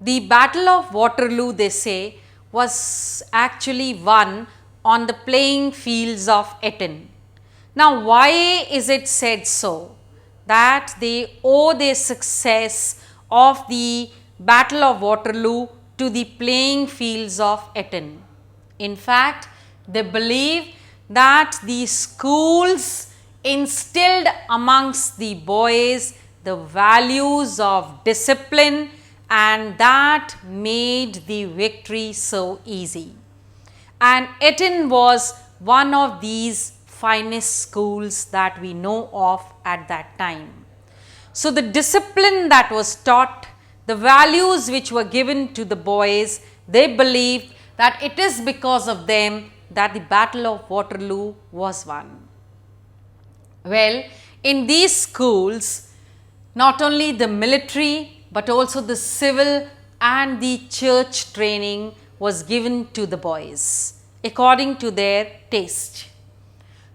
The Battle of Waterloo, they say, was actually won on the playing fields of Eton. Now, why is it said so? That they owe their success of the Battle of Waterloo to the playing fields of Eton. In fact, they believe that the schools instilled amongst the boys the values of discipline, and that made the victory so easy. And Eton was one of these finest schools that we know of at that time. So the discipline that was taught, the values which were given to the boys, they believed that it is because of them that the Battle of Waterloo was won. Well, in these schools, not only the military but also the civil and the church training was given to the boys according to their taste.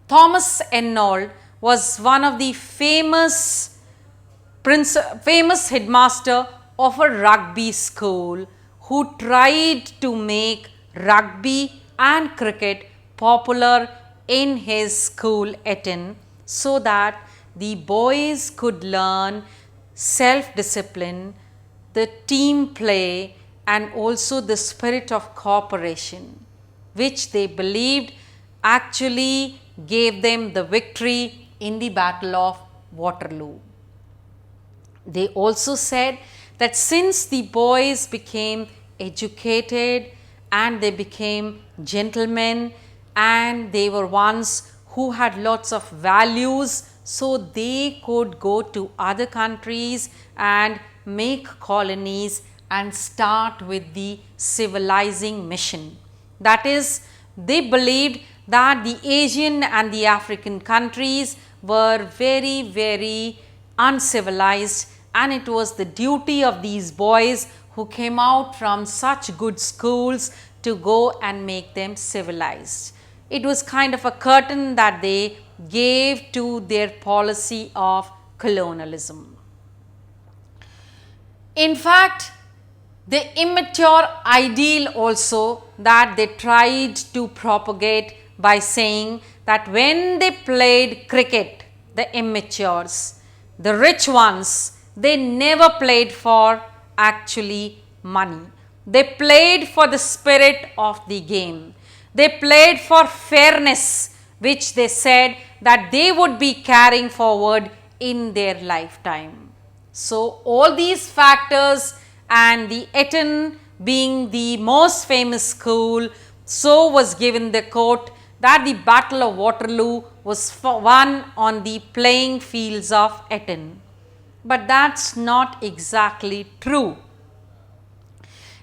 Thomas Arnold was one of the famous headmaster of a rugby school who tried to make rugby and cricket popular in his school Eton, so that the boys could learn self-discipline, the team play, and also the spirit of cooperation, which they believed actually gave them the victory in the Battle of Waterloo. They also said that since the boys became educated and they became gentlemen and they were ones who had lots of values, so they could go to other countries and make colonies and start with the civilizing mission. That is, they believed that the Asian and the African countries were very, very uncivilized, and it was the duty of these boys who came out from such good schools to go and make them civilized. It was kind of a curtain that they gave to their policy of colonialism. In fact, the immature ideal also that they tried to propagate by saying that when they played cricket, the immatures, the rich ones, they never played for actually money. They played for the spirit of the game. They played for fairness, which they said that they would be carrying forward in their lifetime. So, all these factors, and the Eton being the most famous school, so was given the quote that the Battle of Waterloo was won on the playing fields of Eton. But that's not exactly true.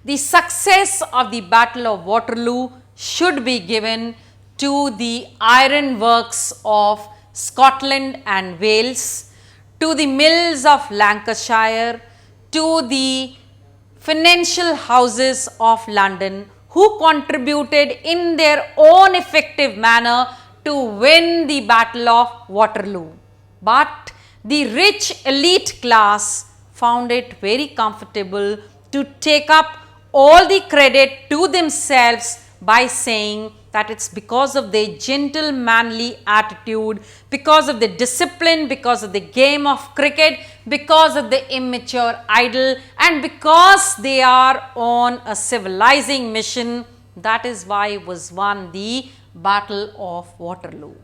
The success of the Battle of Waterloo should be given to the iron works of Scotland and Wales, to the mills of Lancashire, to the financial houses of London, who contributed in their own effective manner to win the Battle of Waterloo. But the rich elite class found it very comfortable to take up all the credit to themselves by saying that it's because of their gentle manly attitude, because of the discipline, because of the game of cricket, because of the immature idol, and because they are on a civilizing mission. That is why was won the Battle of Waterloo.